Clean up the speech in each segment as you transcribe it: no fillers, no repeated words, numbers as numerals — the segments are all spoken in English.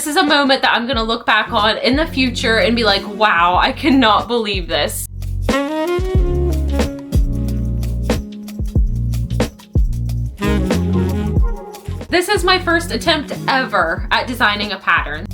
this is a moment that I'm gonna look back on in the future and be like, wow, I cannot believe this. This is my first attempt ever at designing a pattern.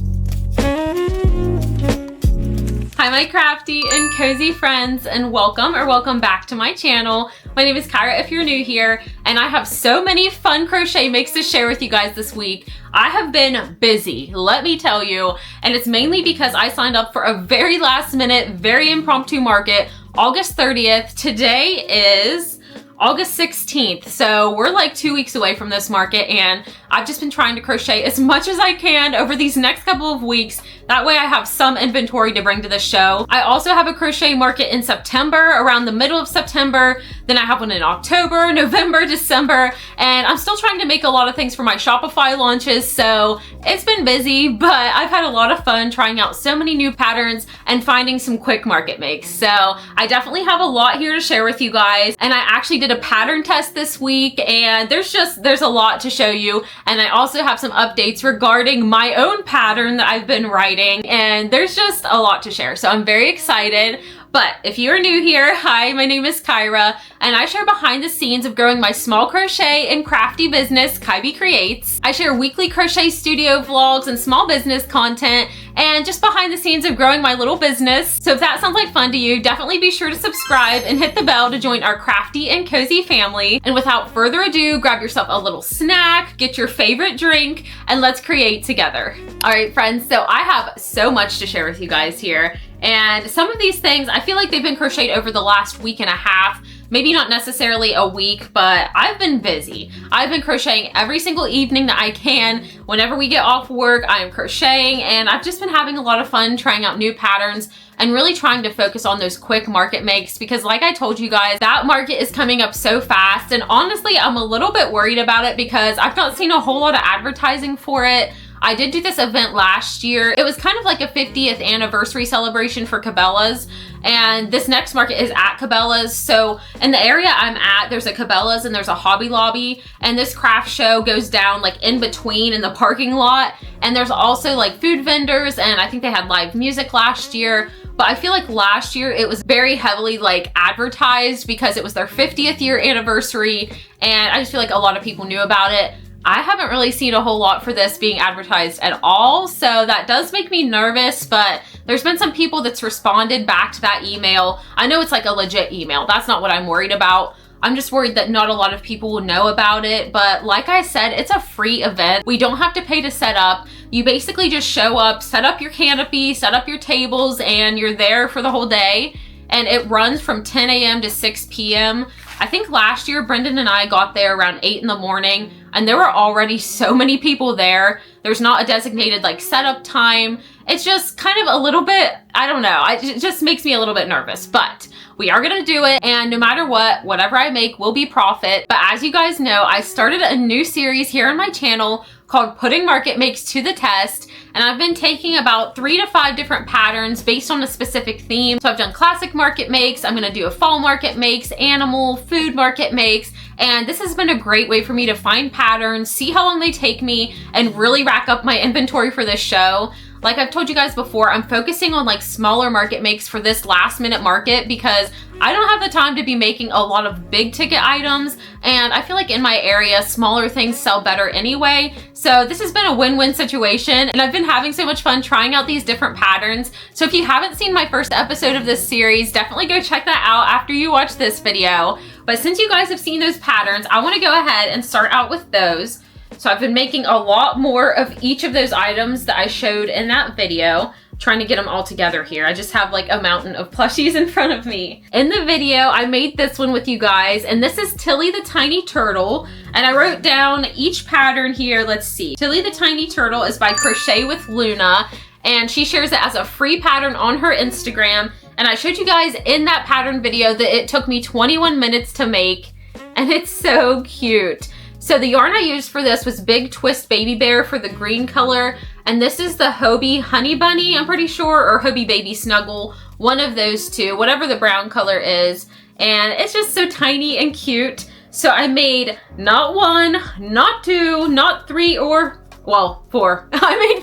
Hi my crafty and cozy friends, and welcome back to my channel. My name is Kyra if you're new here, and I have so many fun crochet makes to share with you guys this week. I have been busy, let me tell you, and it's mainly because I signed up for a very last minute, very impromptu market, August 30th. Today is August 16th, so we're like 2 weeks away from this market, and I've just been trying to crochet as much as I can over these next couple of weeks. That way I have some inventory to bring to the show. I also have a crochet market in September, around the middle of September. Then I have one in October, November, December, and I'm still trying to make a lot of things for my Shopify launches, so it's been busy, but I've had a lot of fun trying out so many new patterns and finding some quick market makes. So I definitely have a lot here to share with you guys, and I actually did a pattern test this week, and there's a lot to show you. And I also have some updates regarding my own pattern that I've been writing, and there's just a lot to share. So I'm very excited. But if you're new here, hi, my name is Kyra, and I share behind the scenes of growing my small crochet and crafty business, Kybee Creates. I share weekly crochet studio vlogs and small business content, and just behind the scenes of growing my little business. So if that sounds like fun to you, definitely be sure to subscribe and hit the bell to join our crafty and cozy family. And without further ado, grab yourself a little snack, get your favorite drink, and let's create together. All right, friends, so I have so much to share with you guys here. And some of these things, I feel like they've been crocheted over the last week and a half. Maybe not necessarily a week, but I've been busy. I've been crocheting every single evening that I can. Whenever we get off work, I am crocheting, and I've just been having a lot of fun trying out new patterns and really trying to focus on those quick market makes, because like I told you guys, that market is coming up so fast, and honestly, I'm a little bit worried about it because I've not seen a whole lot of advertising for it. I did do this event last year. It was kind of like a 50th anniversary celebration for Cabela's, and this next market is at Cabela's. So in the area I'm at, there's a Cabela's and there's a Hobby Lobby, and this craft show goes down like in between in the parking lot. And there's also like food vendors, and I think they had live music last year. But I feel like last year it was very heavily like advertised because it was their 50th year anniversary, and I just feel like a lot of people knew about it. I haven't really seen a whole lot for this being advertised at all, so that does make me nervous, but there's been some people that's responded back to that email. I know it's like a legit email. That's not what I'm worried about. I'm just worried that not a lot of people will know about it, but like I said, it's a free event. We don't have to pay to set up. You basically just show up, set up your canopy, set up your tables, and you're there for the whole day. And it runs from 10 a.m. to 6 p.m. I think last year, Brendan and I got there around 8 in the morning, and there were already so many people there. There's not a designated like setup time. It's just kind of a little bit, I don't know, it just makes me a little bit nervous, but we are gonna do it, and no matter what, whatever I make will be profit. But as you guys know, I started a new series here on my channel called Putting Market Makes to the Test, and I've been taking about 3 to 5 different patterns based on a specific theme. So I've done classic market makes, I'm gonna do a fall market makes, animal, food market makes, and this has been a great way for me to find patterns, see how long they take me, and really rack up my inventory for this show. Like I've told you guys before, I'm focusing on like smaller market makes for this last minute market because I don't have the time to be making a lot of big ticket items, and I feel like in my area, smaller things sell better anyway. So this has been a win-win situation, and I've been having so much fun trying out these different patterns. So if you haven't seen my first episode of this series, definitely go check that out after you watch this video. But since you guys have seen those patterns, I want to go ahead and start out with those. So I've been making a lot more of each of those items that I showed in that video, trying to get them all together here. I just have like a mountain of plushies in front of me. In the video, I made this one with you guys, and this is Tilly the Tiny Turtle, and I wrote down each pattern here. Let's see. Tilly the Tiny Turtle is by Crochet with Luna, and she shares it as a free pattern on her Instagram, and I showed you guys in that pattern video that it took me 21 minutes to make, and it's so cute. So the yarn I used for this was Big Twist Baby Bear for the green color, and this is the Hobie Honey Bunny, I'm pretty sure, or Hobie Baby Snuggle, one of those two, whatever the brown color is, and it's just so tiny and cute. So I made not one, not two, not three, or well, 4. I made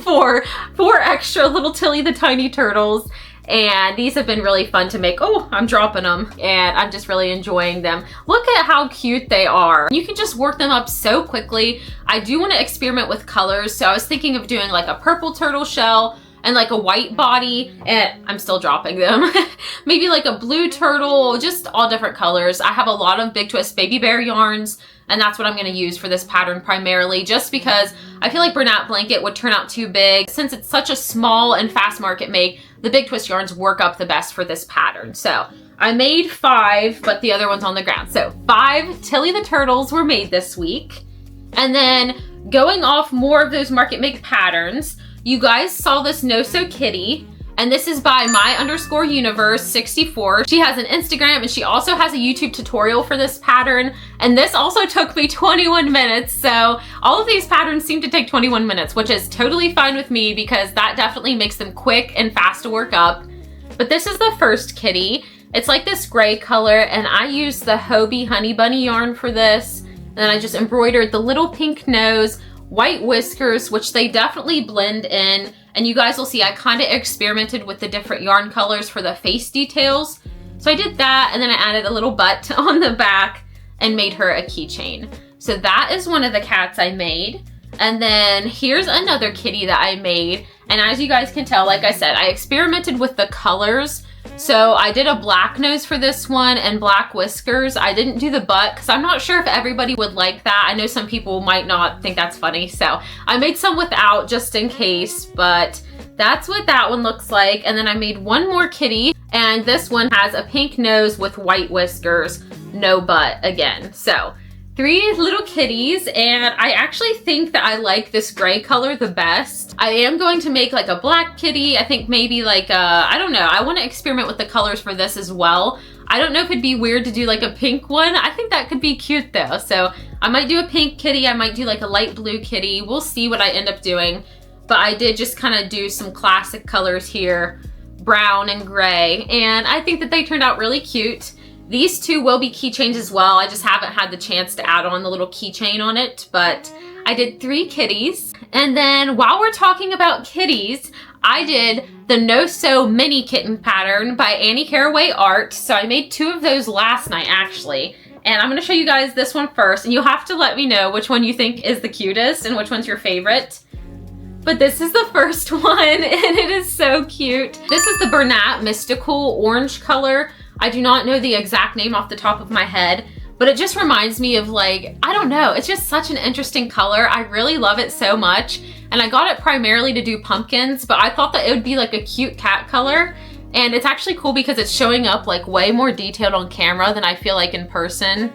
4 extra little Tilly the Tiny Turtles. And these have been really fun to make. Oh, I'm dropping them. And I'm just really enjoying them. Look at how cute they are. You can just work them up so quickly. I do want to experiment with colors. So I was thinking of doing like a purple turtle shell and like a white body, and I'm still dropping them. Maybe like a blue turtle, just all different colors. I have a lot of Big Twist Baby Bear yarns, and that's what I'm gonna use for this pattern primarily, just because I feel like Bernat Blanket would turn out too big. Since it's such a small and fast market make, the Big Twist yarns work up the best for this pattern. So I made 5, but the other one's on the ground. So 5 Tilly the Turtles were made this week. And then going off more of those market make patterns, you guys saw this No So Kitty, and this is by my_universe64. She has an Instagram and she also has a YouTube tutorial for this pattern. And this also took me 21 minutes. So all of these patterns seem to take 21 minutes, which is totally fine with me because that definitely makes them quick and fast to work up. But this is the first kitty. It's like this gray color, and I used the Hobie Honey Bunny yarn for this. And then I just embroidered the little pink nose, white whiskers, which they definitely blend in. And you guys will see I kind of experimented with the different yarn colors for the face details. So I did that, and then I added a little butt on the back and made her a keychain. So that is one of the cats I made. And then here's another kitty that I made. And as you guys can tell, like I said, I experimented with the colors. So I did a black nose for this one and black whiskers. I didn't do the butt because I'm not sure if everybody would like that. I know some people might not think that's funny. So I made some without just in case, but that's what that one looks like. And then I made one more kitty, and this one has a pink nose with white whiskers, no butt again. So 3 little kitties, and I actually think that I like this gray color the best. I am going to make like a black kitty. I think maybe like I don't know. I want to experiment with the colors for this as well. I don't know if it'd be weird to do like a pink one. I think that could be cute though. So I might do a pink kitty. I might do like a light blue kitty. We'll see what I end up doing. But I did just kind of do some classic colors here, brown and gray, and I think that they turned out really cute. These 2 will be keychains as well. I just haven't had the chance to add on the little keychain on it, but I did 3 kitties. And then while we're talking about kitties, I did the No So Mini Kitten pattern by Annie Caraway Art. So I made 2 of those last night actually. And I'm gonna show you guys this one first, and you'll have to let me know which one you think is the cutest and which one's your favorite. But this is the first one, and it is so cute. This is the Bernat Mystical orange color. I do not know the exact name off the top of my head, but it just reminds me of like, I don't know, it's just such an interesting color. I really love it so much. And I got it primarily to do pumpkins, but I thought that it would be like a cute cat color. And it's actually cool because it's showing up like way more detailed on camera than I feel like in person.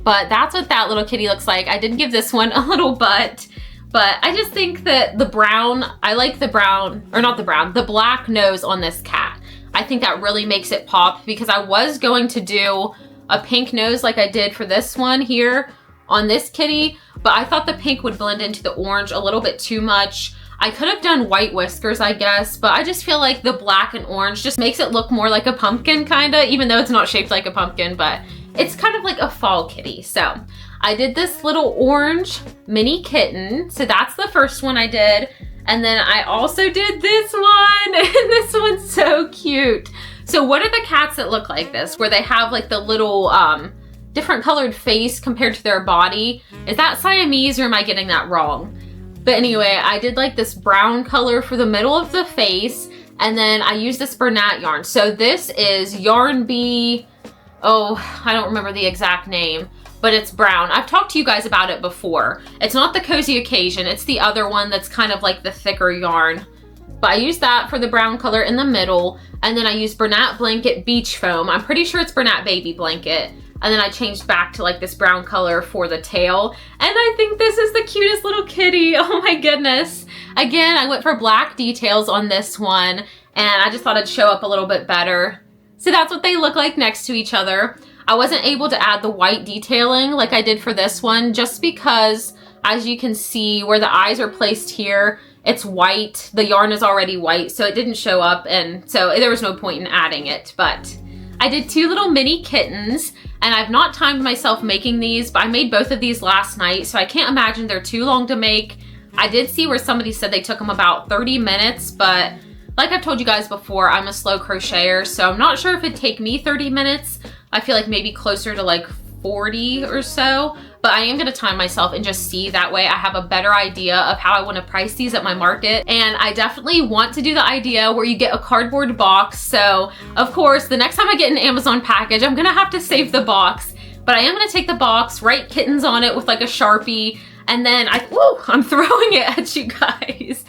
But that's what that little kitty looks like. I did give this one a little butt, but I just think that the brown, I like the brown, or not the brown, the black nose on this cat. I think that really makes it pop because I was going to do a pink nose like I did for this one here on this kitty, but I thought the pink would blend into the orange a little bit too much. I could have done white whiskers, I guess, but I just feel like the black and orange just makes it look more like a pumpkin kinda, even though it's not shaped like a pumpkin, but it's kind of like a fall kitty. So I did this little orange mini kitten. So that's the first one I did. And then I also did this one, and this one's so cute. So what are the cats that look like this, where they have like the little different colored face compared to their body? Is that Siamese, or am I getting that wrong? But anyway, I did like this brown color for the middle of the face, and then I used this Bernat yarn. So this is Yarn Bee, oh, I don't remember the exact name, but it's brown. I've talked to you guys about it before. It's not the Cozy Occasion, it's the other one that's kind of like the thicker yarn. But I used that for the brown color in the middle, and then I used Bernat Blanket Beach Foam. I'm pretty sure it's Bernat Baby Blanket. And then I changed back to like this brown color for the tail. And I think this is the cutest little kitty. Oh my goodness. Again, I went for black details on this one, and I just thought it'd show up a little bit better. So that's what they look like next to each other. I wasn't able to add the white detailing like I did for this one, just because, as you can see, where the eyes are placed here, it's white. The yarn is already white, so it didn't show up, and so there was no point in adding it. But I did 2 little mini kittens, and I've not timed myself making these, but I made both of these last night, so I can't imagine they're too long to make. I did see where somebody said they took them about 30 minutes, but like I've told you guys before, I'm a slow crocheter, so I'm not sure if it'd take me 30 minutes. I feel like maybe closer to like 40 or so, but I am gonna time myself and just see. That way I have a better idea of how I wanna price these at my market. And I definitely want to do the idea where you get a cardboard box. So of course, the next time I get an Amazon package, I'm gonna have to save the box, but I am gonna take the box, write kittens on it with like a Sharpie, and then I'm throwing it at you guys.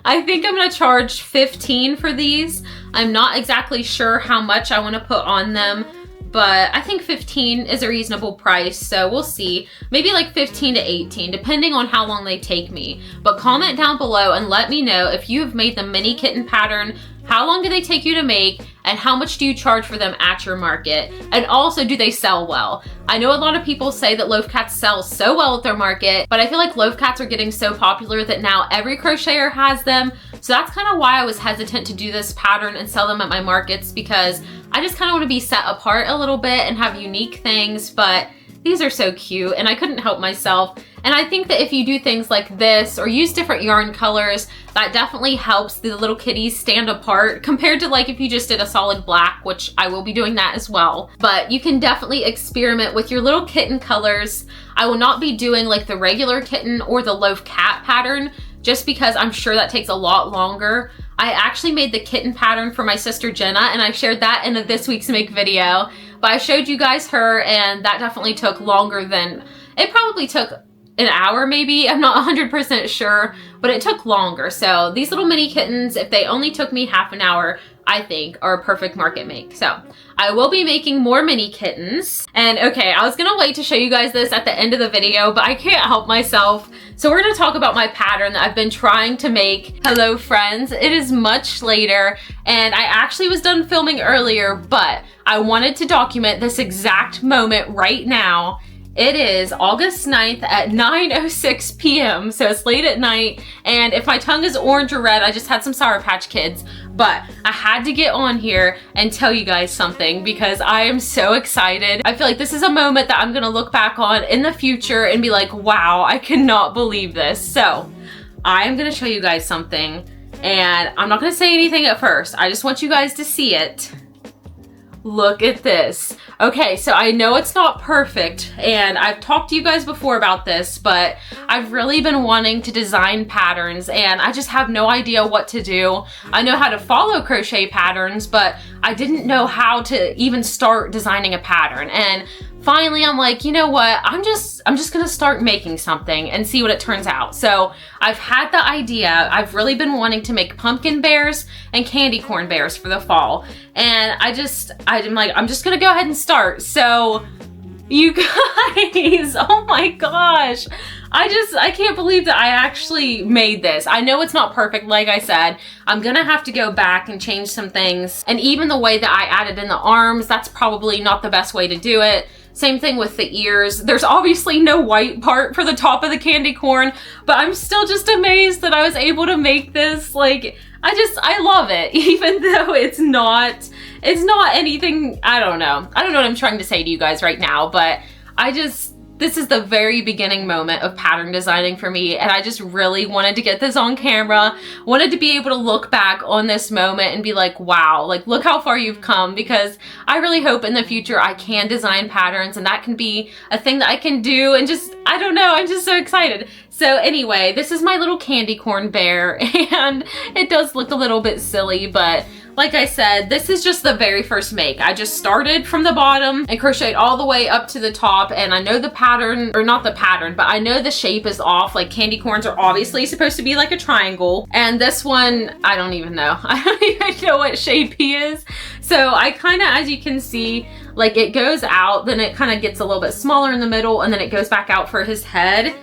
I think I'm gonna charge 15 for these. I'm not exactly sure how much I wanna put on them, but I think 15 is a reasonable price, so we'll see. Maybe like 15 to 18, depending on how long they take me. But comment down below and let me know if you've made the mini kitten pattern, how long do they take you to make, and how much do you charge for them at your market? And also, do they sell well? I know a lot of people say that loaf cats sell so well at their market, but I feel like loaf cats are getting so popular that now every crocheter has them. So that's kind of why I was hesitant to do this pattern and sell them at my markets, because I just kind of want to be set apart a little bit and have unique things. But these are so cute and I couldn't help myself. And I think that if you do things like this or use different yarn colors, that definitely helps the little kitties stand apart compared to like if you just did a solid black, which I will be doing that as well. But you can definitely experiment with your little kitten colors. I will not be doing like the regular kitten or the loaf cat pattern, just because I'm sure that takes a lot longer. I actually made the kitten pattern for my sister Jenna, and I shared that in a this week's make video, but I showed you guys her, and that definitely took longer than, it probably took an hour maybe, I'm not 100% sure, but it took longer. So these little mini kittens, if they only took me half an hour, I think are a perfect market make. So I will be making more mini kittens. And okay, I was gonna wait to show you guys this at the end of the video, but I can't help myself. So we're gonna talk about my pattern that I've been trying to make. Hello friends, it is much later and I actually was done filming earlier, but I wanted to document this exact moment right now. It is August 9th at 9:06 p.m. So it's late at night, and if my tongue is orange or red, I just had some Sour Patch Kids. But I had to get on here and tell you guys something because I am so excited. I feel like this is a moment that I'm gonna look back on in the future and be like, wow, I cannot believe this. So I am gonna show you guys something, and I'm not gonna say anything at first. I just want you guys to see it. Look at this. Okay, so I know it's not perfect, and I've talked to you guys before about this, but I've really been wanting to design patterns, and I just have no idea what to do. I know how to follow crochet patterns, but I didn't know how to even start designing a pattern. And finally, I'm like, you know what? I'm just gonna start making something and see what it turns out. So I've had the idea. I've really been wanting to make pumpkin bears and candy corn bears for the fall. And I'm like, I'm just gonna go ahead and start. So you guys, oh my gosh. I can't believe that I actually made this. I know it's not perfect, like I said. I'm gonna have to go back and change some things. And even the way that I added in the arms, that's probably not the best way to do it. Same thing with the ears. There's obviously no white part for the top of the candy corn, but I'm still just amazed that I was able to make this. Like, I love it, even though it's not anything, I don't know what I'm trying to say to you guys right now, but this is the very beginning moment of pattern designing for me, and I just really wanted to get this on camera, wanted to be able to look back on this moment and be like, wow, like look how far you've come, because I really hope in the future I can design patterns and that can be a thing that I can do, and just, I don't know, I'm just so excited. So anyway, this is my little candy corn bear, and it does look a little bit silly, but like I said, this is just the very first make. I just started from the bottom and crocheted all the way up to the top, and I know the pattern, or not the pattern, but I know the shape is off. Like candy corns are obviously supposed to be like a triangle, and this one, I don't even know. I don't even know what shape he is. So I kind of, as you can see, like it goes out, then it kind of gets a little bit smaller in the middle, and then it goes back out for his head.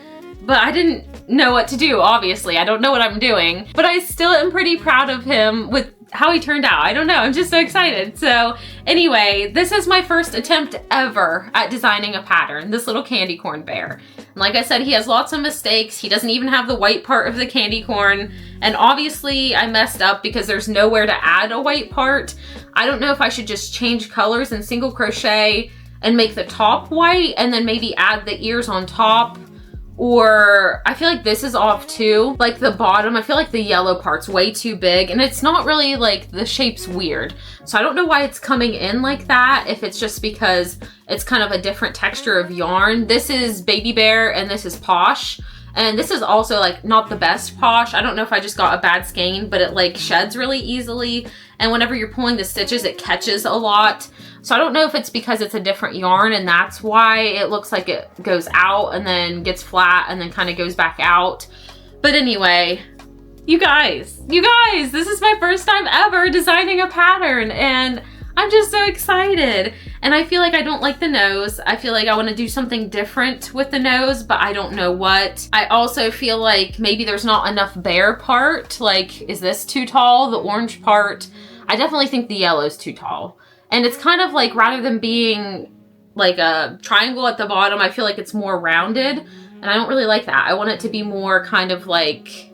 But I didn't know what to do, obviously. I don't know what I'm doing, but I still am pretty proud of him with how he turned out. I don't know, I'm just so excited. So anyway, this is my first attempt ever at designing a pattern, this little candy corn bear. And like I said, he has lots of mistakes. He doesn't even have the white part of the candy corn. And obviously I messed up because there's nowhere to add a white part. I don't know if I should just change colors and single crochet and make the top white and then maybe add the ears on top, or I feel like this is off too. Like the bottom, I feel like the yellow part's way too big and it's not really like, the shape's weird. So I don't know why it's coming in like that, if it's just because it's kind of a different texture of yarn. This is Baby Bear and this is Posh. And this is also like not the best Posh. I don't know if I just got a bad skein, but it like sheds really easily. And whenever you're pulling the stitches, it catches a lot. So I don't know if it's because it's a different yarn and that's why it looks like it goes out and then gets flat and then kind of goes back out. But anyway, you guys, this is my first time ever designing a pattern and I'm just so excited. And I feel like I don't like the nose. I feel like I want to do something different with the nose, but I don't know what. I also feel like maybe there's not enough bear part. Like, is this too tall? The orange part? I definitely think the yellow's too tall. And it's kind of like, rather than being like a triangle at the bottom, I feel like it's more rounded. And I don't really like that. I want it to be more kind of like,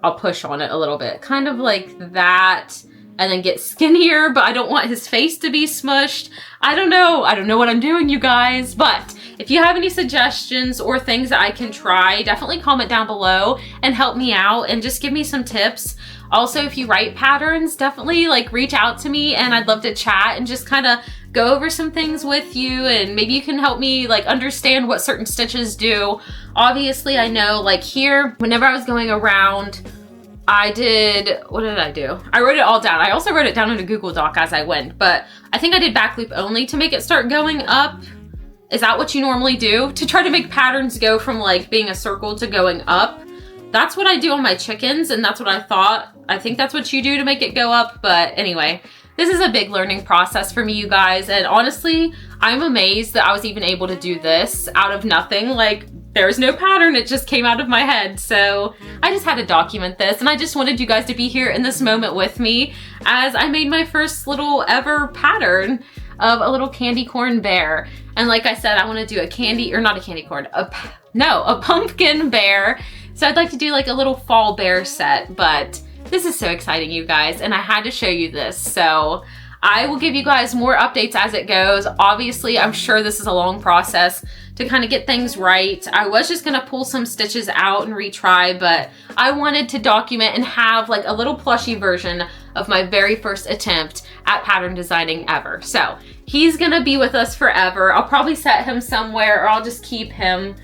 I'll push on it a little bit. Kind of like that. And then get skinnier, but I don't want his face to be smushed. I don't know what I'm doing, you guys. But if you have any suggestions or things that I can try, definitely comment down below and help me out and just give me some tips. Also, if you write patterns, definitely like reach out to me and I'd love to chat and just kind of go over some things with you, and maybe you can help me like understand what certain stitches do. Obviously, I know like here, whenever I was going around, what did I do? I wrote it all down. I also wrote it down in a Google Doc as I went, but I think I did back loop only to make it start going up. Is that what you normally do? To try to make patterns go from like being a circle to going up? That's what I do on my chickens, and that's what I thought. I think that's what you do to make it go up, but anyway, this is a big learning process for me, you guys, and honestly, I'm amazed that I was even able to do this out of nothing. Like, there was no pattern, it just came out of my head. So I just had to document this, and I just wanted you guys to be here in this moment with me as I made my first little ever pattern of a little candy corn bear. And like I said, I want to do a candy, or not a candy corn, a pumpkin bear. So I'd like to do like a little fall bear set, but this is so exciting, you guys, and I had to show you this. So I will give you guys more updates as it goes. Obviously, I'm sure this is a long process to kind of get things right. I was just gonna pull some stitches out and retry, but I wanted to document and have like a little plushie version of my very first attempt at pattern designing ever. So he's gonna be with us forever. I'll probably set him somewhere, or I'll just keep him.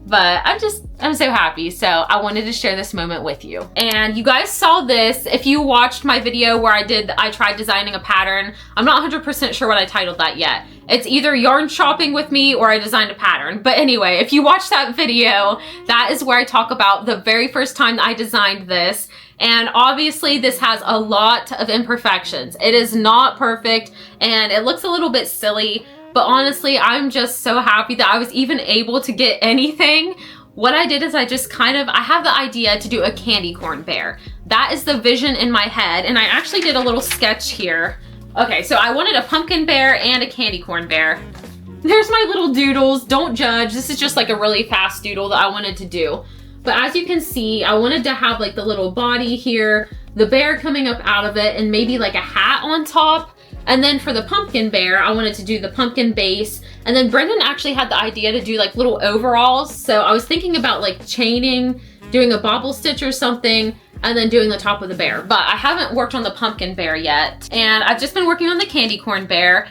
But I'm so happy. So I wanted to share this moment with you. And you guys saw this. If you watched my video where I tried designing a pattern, I'm not 100% sure what I titled that yet. It's either yarn shopping with me or I designed a pattern. But anyway, if you watch that video, that is where I talk about the very first time that I designed this. And obviously this has a lot of imperfections. It is not perfect and it looks a little bit silly. But honestly, I'm just so happy that I was even able to get anything. What I did is I have the idea to do a candy corn bear. That is the vision in my head, and I actually did a little sketch here. Okay, so I wanted a pumpkin bear and a candy corn bear. There's my little doodles, don't judge. This is just like a really fast doodle that I wanted to do. But as you can see, I wanted to have like the little body here, the bear coming up out of it, and maybe like a hat on top. And then for the pumpkin bear, I wanted to do the pumpkin base. And then Brendan actually had the idea to do like little overalls. So I was thinking about like chaining, doing a bobble stitch or something, and then doing the top of the bear. But I haven't worked on the pumpkin bear yet. And I've just been working on the candy corn bear,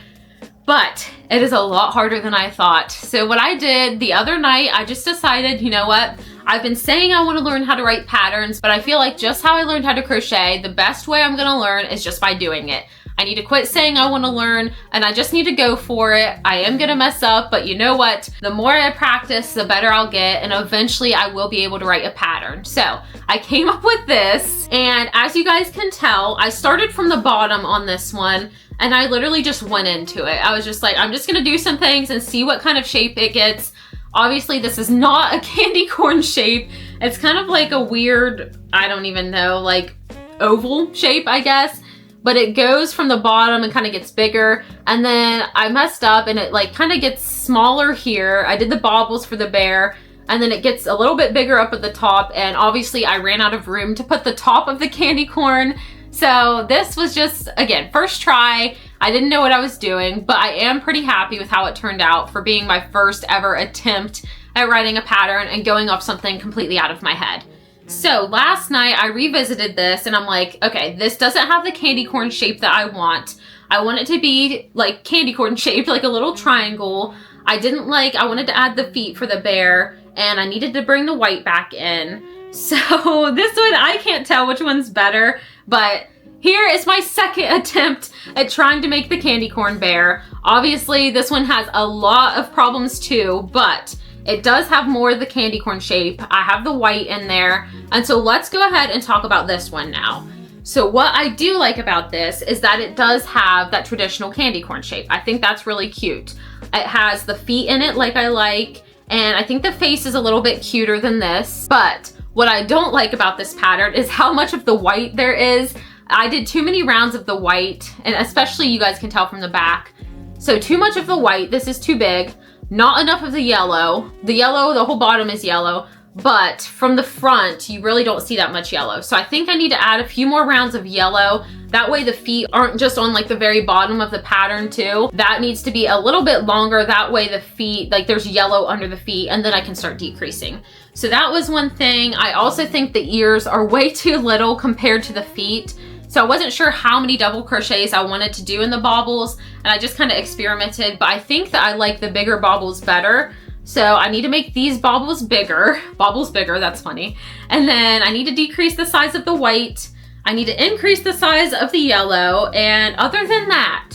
but it is a lot harder than I thought. So what I did the other night, I just decided, you know what? I've been saying I want to learn how to write patterns, but I feel like just how I learned how to crochet, the best way I'm gonna learn is just by doing it. I need to quit saying I want to learn, and I just need to go for it. I am gonna mess up, but you know what? The more I practice, the better I'll get, and eventually I will be able to write a pattern. So I came up with this, and as you guys can tell, I started from the bottom on this one, and I literally just went into it. I was just like, I'm just gonna do some things and see what kind of shape it gets. Obviously, this is not a candy corn shape. It's kind of like a weird, I don't even know, like oval shape, I guess. But it goes from the bottom and kind of gets bigger. And then I messed up and it like kind of gets smaller here. I did the bobbles for the bear, and then it gets a little bit bigger up at the top. And obviously I ran out of room to put the top of the candy corn. So this was just, again, first try. I didn't know what I was doing, but I am pretty happy with how it turned out for being my first ever attempt at writing a pattern and going off something completely out of my head. So last night I revisited this and I'm like, okay, this doesn't have the candy corn shape that I want. I want it to be like candy corn shaped, like a little triangle. I wanted to add the feet for the bear, and I needed to bring the white back in. So this one, I can't tell which one's better, but here is my second attempt at trying to make the candy corn bear. Obviously, this one has a lot of problems too, but it does have more of the candy corn shape. I have the white in there, and so let's go ahead and talk about this one now. So what I do like about this is that it does have that traditional candy corn shape. I think that's really cute. It has the feet in it like I like, and I think the face is a little bit cuter than this. But what I don't like about this pattern is how much of the white there is. I did too many rounds of the white, and especially you guys can tell from the back. So too much of the white, this is too big. Not enough of the yellow. The whole bottom is yellow, but from the front, you really don't see that much yellow. So I think I need to add a few more rounds of yellow. That way the feet aren't just on like the very bottom of the pattern too. That needs to be a little bit longer. That way the feet, like there's yellow under the feet, and then I can start decreasing. So that was one thing. I also think the ears are way too little compared to the feet. So I wasn't sure how many double crochets I wanted to do in the baubles, and I just kind of experimented, but I think that I like the bigger baubles better. So I need to make these baubles bigger, that's funny. And then I need to decrease the size of the white. I need to increase the size of the yellow. And other than that,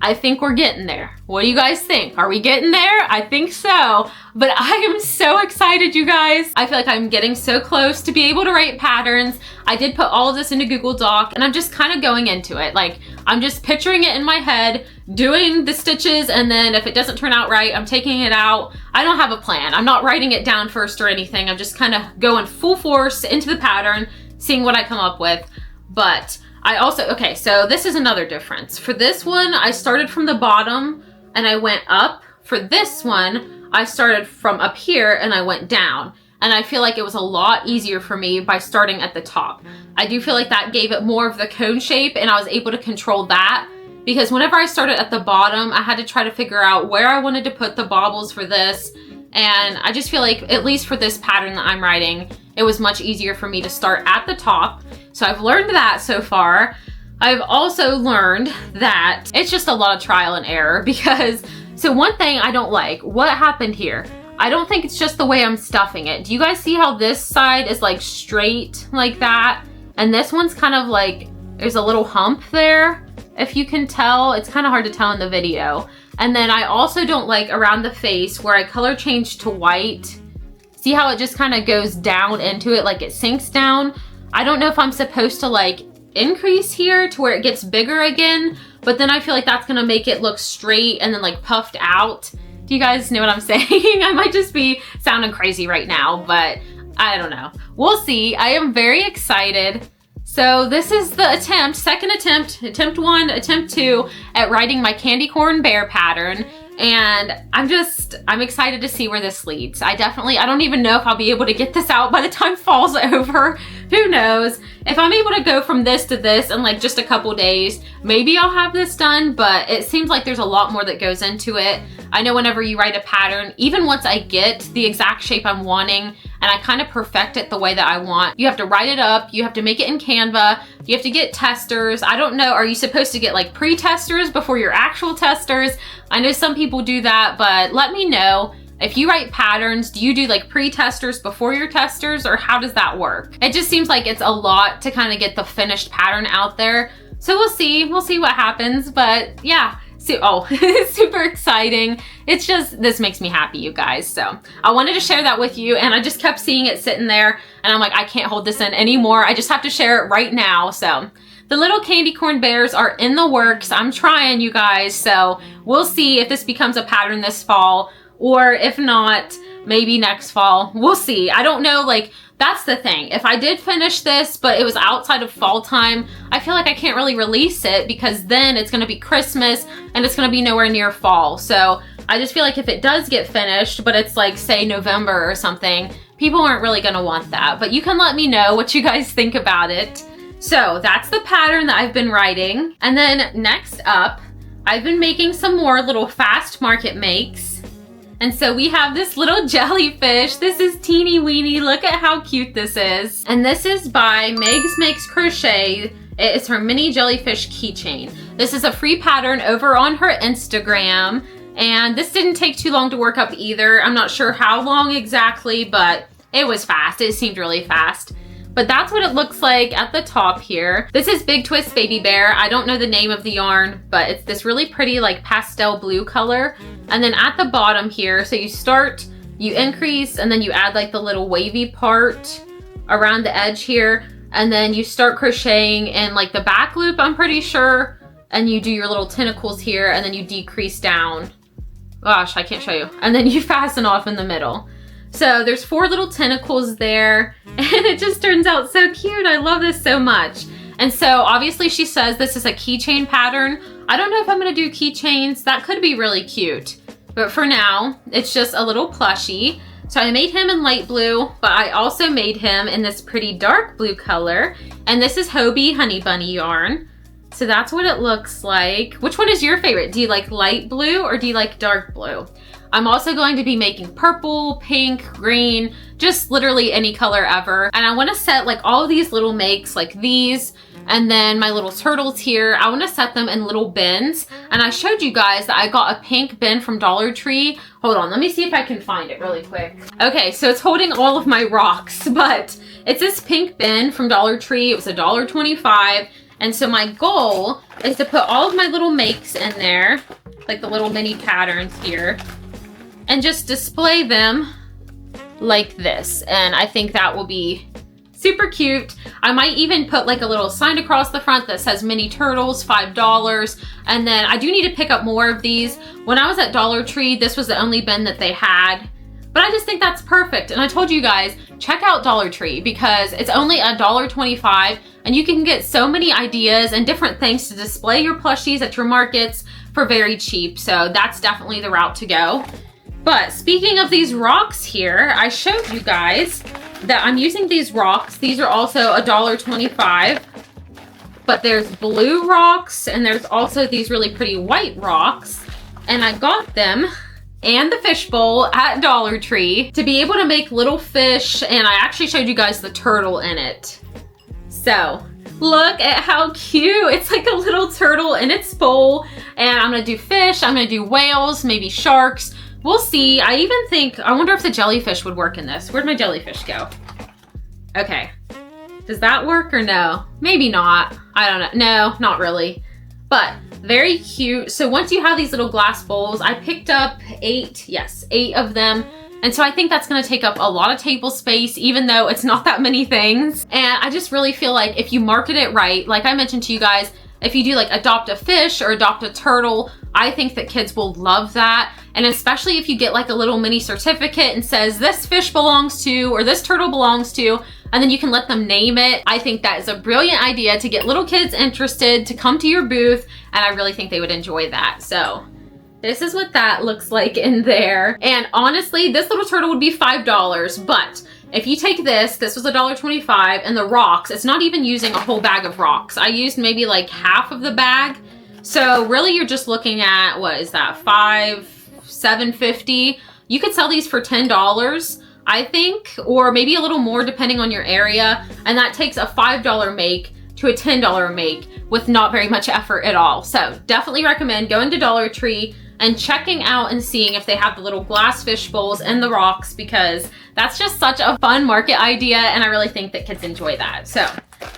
I think we're getting there. What do you guys think? Are we getting there? I think so. But I am so excited, you guys. I feel like I'm getting so close to be able to write patterns. I did put all of this into Google Doc, and I'm just kind of going into it. Like, I'm just picturing it in my head, doing the stitches, and then if it doesn't turn out right, I'm taking it out. I don't have a plan. I'm not writing it down first or anything. I'm just kind of going full force into the pattern, seeing what I come up with. But I also, okay, so this is another difference. For this one, I started from the bottom and I went up. For this one, I started from up here and I went down. And I feel like it was a lot easier for me by starting at the top. I do feel like that gave it more of the cone shape, and I was able to control that, because whenever I started at the bottom, I had to try to figure out where I wanted to put the baubles for this. And I just feel like, at least for this pattern that I'm writing, it was much easier for me to start at the top. So I've learned that so far. I've also learned that it's just a lot of trial and error, because, so one thing I don't like, what happened here? I don't think it's just the way I'm stuffing it. Do you guys see how this side is like straight like that? And this one's kind of like, there's a little hump there. If you can tell, it's kind of hard to tell in the video. And then I also don't like around the face where I color changed to white. See how it just kind of goes down into it, like it sinks down? I don't know if I'm supposed to like increase here to where it gets bigger again, but then I feel like that's gonna make it look straight and then like puffed out. Do you guys know what I'm saying? I might just be sounding crazy right now, but I don't know. We'll see. I am very excited. So this is the attempt, second attempt, attempt 1, attempt 2 at writing my candy corn bear pattern. And I'm excited to see where this leads. I don't even know if I'll be able to get this out by the time fall's over. Who knows? If I'm able to go from this to this in like just a couple days, maybe I'll have this done, but it seems like there's a lot more that goes into it. I know whenever you write a pattern, even once I get the exact shape I'm wanting and I kind of perfect it the way that I want, you have to write it up, you have to make it in Canva, you have to get testers. I don't know, are you supposed to get like pre-testers before your actual testers? I know some people do that, but let me know. If you write patterns, do you do like pre-testers before your testers, or how does that work? It just seems like it's a lot to kind of get the finished pattern out there. So we'll see what happens, but yeah. So, super exciting. It's just, this makes me happy, you guys. So I wanted to share that with you, and I just kept seeing it sitting there and I'm like, I can't hold this in anymore. I just have to share it right now. So the little candy corn bears are in the works. I'm trying, you guys. So we'll see if this becomes a pattern this fall, or if not, maybe next fall. We'll see. I don't know, like, that's the thing. If I did finish this, but it was outside of fall time, I feel like I can't really release it, because then it's gonna be Christmas and it's gonna be nowhere near fall. So I just feel like if it does get finished, but it's like, say, November or something, people aren't really gonna want that. But you can let me know what you guys think about it. So that's the pattern that I've been writing. And then next up, I've been making some more little fast market makes. And so we have this little jellyfish. This is teeny weeny. Look at how cute this is. And this is by Megs Makes Crochet. It's her mini jellyfish keychain. This is a free pattern over on her Instagram. And this didn't take too long to work up either. I'm not sure how long exactly, but it was fast. It seemed really fast. But that's what it looks like at the top here. This is Big Twist Baby Bear. I don't know the name of the yarn, but it's this really pretty like pastel blue color. And then at the bottom here, so you start, you increase, and then you add like the little wavy part around the edge here. And then you start crocheting in like the back loop, I'm pretty sure. And you do your little tentacles here, and then you decrease down. Gosh, I can't show you. And then you fasten off in the middle. So there's 4 little tentacles there, and it just turns out so cute. I love this so much. And so obviously she says this is a keychain pattern. I don't know if I'm gonna do keychains. That could be really cute. But for now, it's just a little plushie. So I made him in light blue, but I also made him in this pretty dark blue color. And this is Hobie Honey Bunny yarn. So that's what it looks like. Which one is your favorite? Do you like light blue or do you like dark blue? I'm also going to be making purple, pink, green, just literally any color ever. And I want to set like all of these little makes like these, and then my little turtles here. I want to set them in little bins. And I showed you guys that I got a pink bin from Dollar Tree. Hold on, let me see if I can find it really quick. Okay, so it's holding all of my rocks, but it's this pink bin from Dollar Tree. It was $1.25. And so my goal is to put all of my little makes in there, like the little mini patterns here, and just display them like this. And I think that will be super cute. I might even put like a little sign across the front that says mini turtles, $5. And then I do need to pick up more of these. When I was at Dollar Tree, this was the only bin that they had. But I just think that's perfect. And I told you guys, check out Dollar Tree because it's only $1.25 and you can get so many ideas and different things to display your plushies at your markets for very cheap. So that's definitely the route to go. But speaking of these rocks here, I showed you guys that I'm using these rocks. These are also $1.25, but there's blue rocks and there's also these really pretty white rocks. And I got them and the fishbowl at Dollar Tree to be able to make little fish. And I actually showed you guys the turtle in it. So look at how cute. It's like a little turtle in its bowl. And I'm gonna do fish, I'm gonna do whales, maybe sharks. We'll see. I even think, I wonder if the jellyfish would work in this. Where'd my jellyfish go? Okay. Does that work or no? Maybe not. I don't know. No, not really. But very cute. So once you have these little glass bowls, I picked up 8 of them. And so I think that's gonna take up a lot of table space, even though it's not that many things. And I just really feel like if you market it right, like I mentioned to you guys, if you do like adopt a fish or adopt a turtle, I think that kids will love that. And especially if you get like a little mini certificate and says this fish belongs to, or this turtle belongs to, and then you can let them name it. I think that is a brilliant idea to get little kids interested to come to your booth. And I really think they would enjoy that. So this is what that looks like in there. And honestly, this little turtle would be $5, but if you take this was $1.25, and the rocks, it's not even using a whole bag of rocks. I used maybe like half of the bag. So really you're just looking at, what is that, $7.50. You could sell these for $10, I think, or maybe a little more depending on your area. And that takes a $5 make to a $10 make with not very much effort at all. So definitely recommend going to Dollar Tree and checking out and seeing if they have the little glass fish bowls and the rocks, because that's just such a fun market idea and I really think that kids enjoy that. So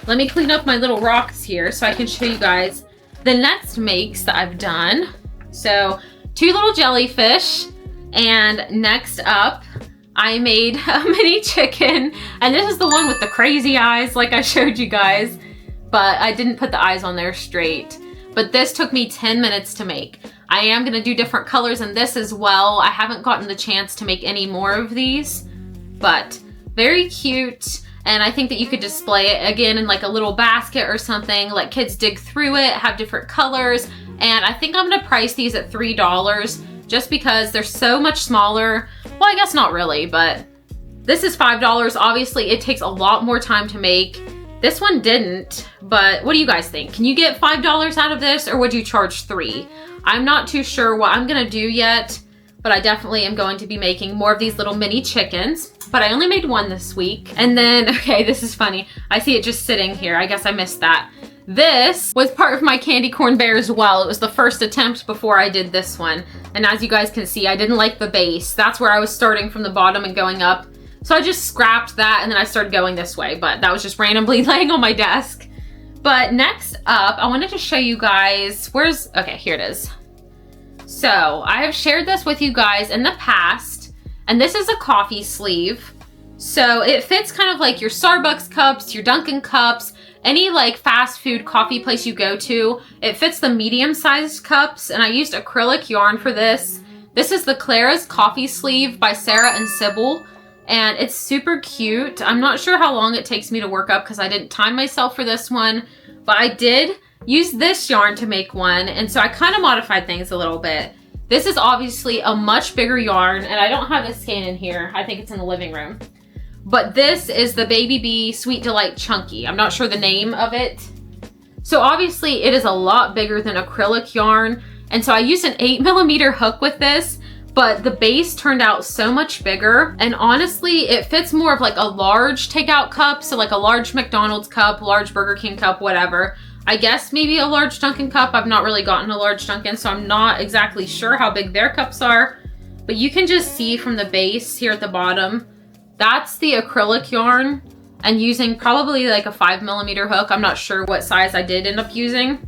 let me clean up my little rocks here so I can show you guys the next makes that I've done. So 2 little jellyfish, and next up I made a mini chicken, and this is the one with the crazy eyes like I showed you guys, but I didn't put the eyes on there straight. But this took me 10 minutes to make. I am gonna do different colors in this as well. I haven't gotten the chance to make any more of these, but very cute. And I think that you could display it again in like a little basket or something, let kids dig through it, have different colors. And I think I'm gonna price these at $3 just because they're so much smaller. Well, I guess not really, but this is $5. Obviously it takes a lot more time to make. This one didn't, but what do you guys think? Can you get $5 out of this, or would you charge $3? I'm not too sure what I'm gonna do yet. but I definitely am going to be making more of these little mini chickens. But I only made one this week. And then, okay, this is funny. I see it just sitting here. I guess I missed that. This was part of my candy corn bear as well. It was the first attempt before I did this one. And as you guys can see, I didn't like the base. That's where I was starting from the bottom and going up. So I just scrapped that and then I started going this way, but that was just randomly laying on my desk. But next up, I wanted to show you guys, okay, here it is. So I have shared this with you guys in the past, and this is a coffee sleeve. So it fits kind of like your Starbucks cups, your Dunkin' cups, any like fast food coffee place you go to. It fits the medium-sized cups, and I used acrylic yarn for this. This is the Clara's coffee sleeve by Sarah and Sybil, and it's super cute. I'm not sure how long it takes me to work up because I didn't time myself for this one, but I did use this yarn to make one, and so I kind of modified things a little bit. This is obviously a much bigger yarn, and I don't have this skein in here. I think it's in the living room. But this is the Baby Bee Sweet Delight Chunky. I'm not sure the name of it. So obviously it is a lot bigger than acrylic yarn, and so I used an 8mm hook with this, but the base turned out so much bigger, and honestly it fits more of like a large takeout cup, so like a large McDonald's cup, large Burger King cup, whatever. I guess maybe a large Dunkin' cup. I've not really gotten a large Dunkin', so I'm not exactly sure how big their cups are, but you can just see from the base here at the bottom, that's the acrylic yarn, and using probably like a 5mm hook. I'm not sure what size I did end up using,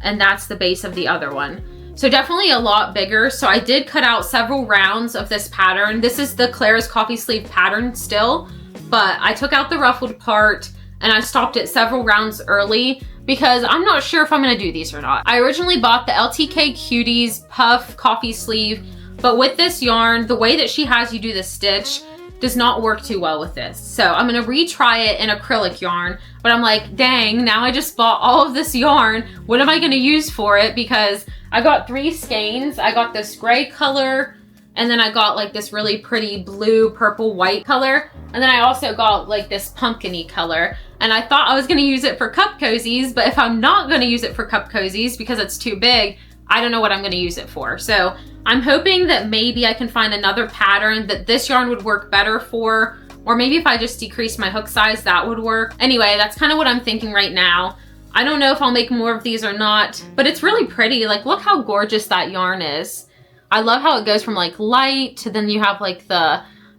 and that's the base of the other one. So definitely a lot bigger. So I did cut out several rounds of this pattern. This is the Clara's coffee sleeve pattern still, but I took out the ruffled part and I stopped it several rounds early because I'm not sure if I'm gonna do these or not. I originally bought the LTK Cuties Puff coffee sleeve, but with this yarn, the way that she has you do the stitch does not work too well with this. So I'm gonna retry it in acrylic yarn, but I'm like, dang, now I just bought all of this yarn. What am I gonna use for it? Because I got 3 skeins. I got this gray color, and then I got like this really pretty blue, purple, white color. And then I also got like this pumpkin-y color. And I thought I was gonna use it for cup cozies, but if I'm not gonna use it for cup cozies because it's too big, I don't know what I'm gonna use it for. So I'm hoping that maybe I can find another pattern that this yarn would work better for, or maybe if I just decrease my hook size, that would work. Anyway, that's kind of what I'm thinking right now. I don't know if I'll make more of these or not, but it's really pretty. Like, look how gorgeous that yarn is. I love how it goes from like light to then you have like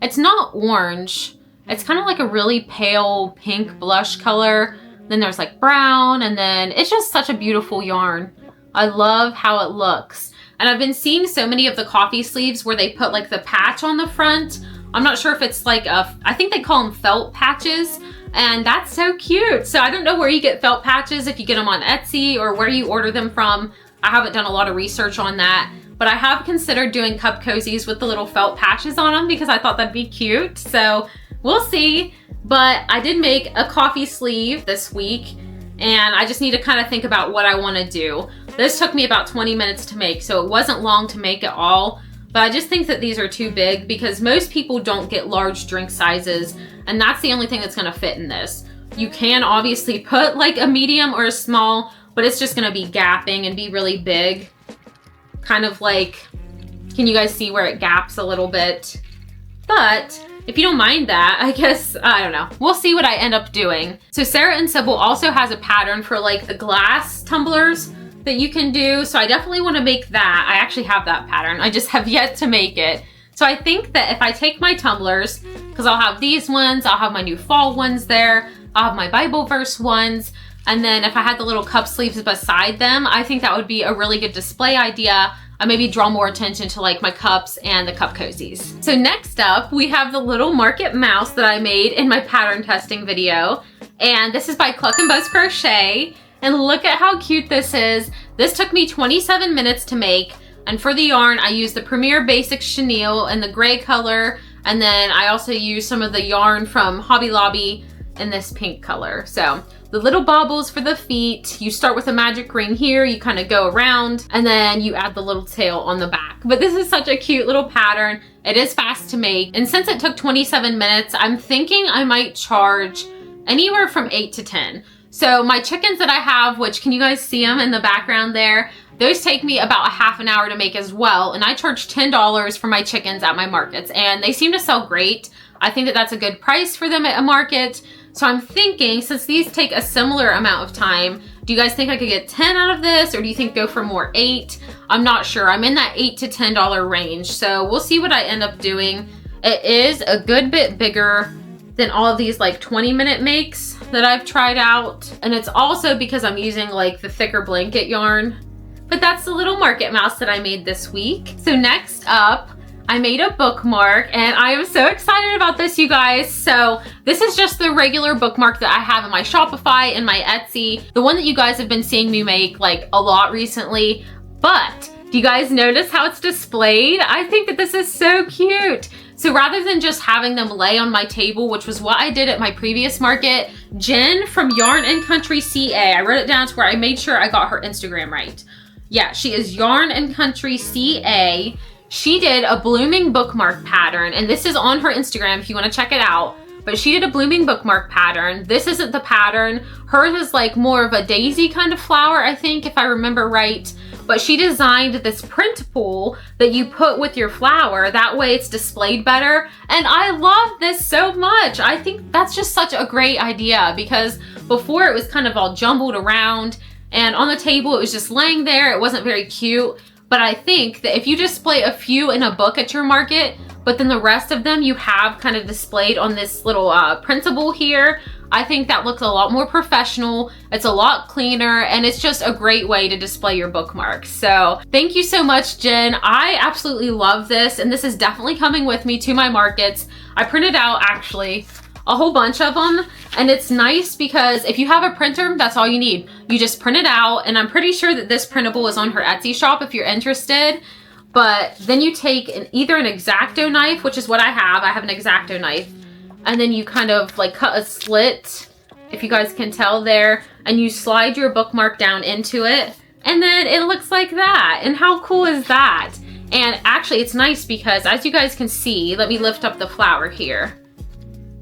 it's not orange. It's kind of like a really pale pink blush color. Then there's like brown, and then it's just such a beautiful yarn. I love how it looks. And I've been seeing so many of the coffee sleeves where they put like the patch on the front. I'm not sure if it's like I think they call them felt patches, and that's so cute. So I don't know where you get felt patches, if you get them on Etsy or where you order them from. I haven't done a lot of research on that, but I have considered doing cup cozies with the little felt patches on them because I thought that'd be cute. So we'll see. But I did make a coffee sleeve this week, and I just need to kind of think about what I want to do. This took me about 20 minutes to make, so it wasn't long to make at all, but I just think that these are too big because most people don't get large drink sizes, and that's the only thing that's gonna fit in this. You can obviously put like a medium or a small, but it's just gonna be gapping and be really big. Kind of like, can you guys see where it gaps a little bit? But if you don't mind that, I guess, I don't know. We'll see what I end up doing. So Sarah and Sybil also has a pattern for like the glass tumblers that you can do. So I definitely want to make that. I actually have that pattern. I just have yet to make it. So I think that if I take my tumblers, because I'll have these ones, I'll have my new fall ones there, I'll have my Bible verse ones, and then if I had the little cup sleeves beside them, I think that would be a really good display idea. I maybe draw more attention to like my cups and the cup cozies. So next up, we have the little market mouse that I made in my pattern testing video. And this is by Cluck and Buzz Crochet. And look at how cute this is. This took me 27 minutes to make. And for the yarn, I used the Premier Basic Chenille in the gray color. And then I also used some of the yarn from Hobby Lobby in this pink color. So the little baubles for the feet, you start with a magic ring here, you kind of go around, and then you add the little tail on the back. But this is such a cute little pattern. It is fast to make. And since it took 27 minutes, I'm thinking I might charge anywhere from 8 to 10. So my chickens that I have, which can you guys see them in the background there? Those take me about a half an hour to make as well. And I charge $10 for my chickens at my markets, and they seem to sell great. I think that that's a good price for them at a market. So I'm thinking, since these take a similar amount of time, do you guys think I could get 10 out of this, or do you think go for more 8? I'm not sure. I'm in that $8 to $10 range. So we'll see what I end up doing. It is a good bit bigger than all of these like 20-minute makes that I've tried out. And it's also because I'm using like the thicker blanket yarn. But that's the little market mouse that I made this week. So next up, I made a bookmark, and I am so excited about this, you guys. So this is just the regular bookmark that I have in my Shopify and my Etsy, the one that you guys have been seeing me make like a lot recently. But do you guys notice how it's displayed? I think that this is so cute. So rather than just having them lay on my table, which was what I did at my previous market, Jen from Yarn and Country CA, I wrote it down to where I made sure I got her Instagram right. Yeah, she is Yarn and Country CA. She did a blooming bookmark pattern, and this is on her Instagram if you want to check it out. But she did a blooming bookmark pattern. This isn't the pattern. Hers is like more of a daisy kind of flower, I think, if I remember right. But she designed this print pool that you put with your flower. That way it's displayed better. And I love this so much. I think that's just such a great idea, because before it was kind of all jumbled around, and on the table it was just laying there. It wasn't very cute. But I think that if you display a few in a book at your market, but then the rest of them you have kind of displayed on this little printable here, I think that looks a lot more professional. It's a lot cleaner, and it's just a great way to display your bookmarks. So thank you so much, Jen. I absolutely love this, and this is definitely coming with me to my markets. I printed out actually a whole bunch of them, and it's nice because if you have a printer, that's all you need. You just print it out, and I'm pretty sure that this printable is on her Etsy shop if you're interested. But then you take either an X-Acto knife, which is what I have an X-Acto knife, and then you kind of like cut a slit, if you guys can tell there, and you slide your bookmark down into it, and then it looks like that. And how cool is that? And actually it's nice because, as you guys can see, let me lift up the flower here.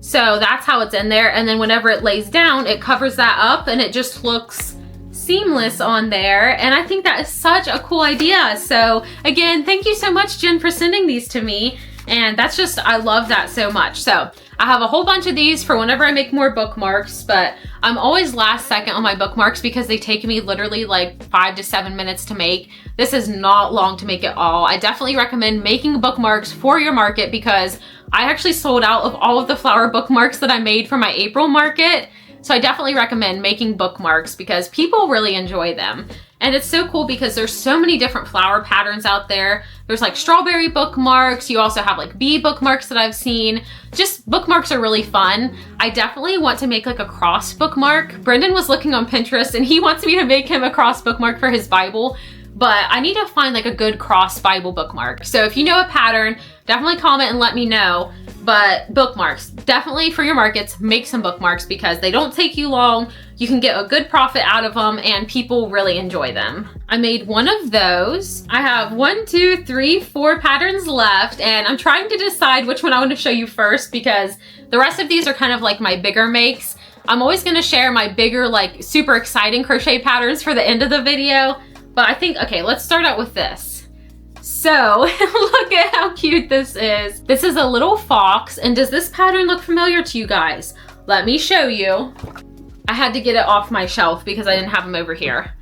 So that's how it's in there, and then whenever it lays down, it covers that up, and it just looks seamless on there. And I think that is such a cool idea. So again, thank you so much, Jen, for sending these to me. And that's just, I love that so much. So I have a whole bunch of these for whenever I make more bookmarks, but I'm always last second on my bookmarks because they take me literally like 5 to 7 minutes to make. This is not long to make at all. I definitely recommend making bookmarks for your market, because I actually sold out of all of the flower bookmarks that I made for my April market. So I definitely recommend making bookmarks because people really enjoy them. And it's so cool because there's so many different flower patterns out there. There's like strawberry bookmarks. You also have like bee bookmarks that I've seen. Just bookmarks are really fun. I definitely want to make like a cross bookmark. Brendan was looking on Pinterest and he wants me to make him a cross bookmark for his Bible. But I need to find like a good cross Bible bookmark. So if you know a pattern, definitely comment and let me know. But bookmarks, definitely for your markets, make some bookmarks because they don't take you long. You can get a good profit out of them and people really enjoy them. I made one of those. I have 1, 2, 3, 4 patterns left, and I'm trying to decide which one I want to show you first because the rest of these are kind of like my bigger makes. I'm always going to share my bigger, like super exciting crochet patterns for the end of the video. But I think, okay, let's start out with this. So look at how cute this is. This is a little fox, and does this pattern look familiar to you guys? Let me show you. I had to get it off my shelf because I didn't have them over here.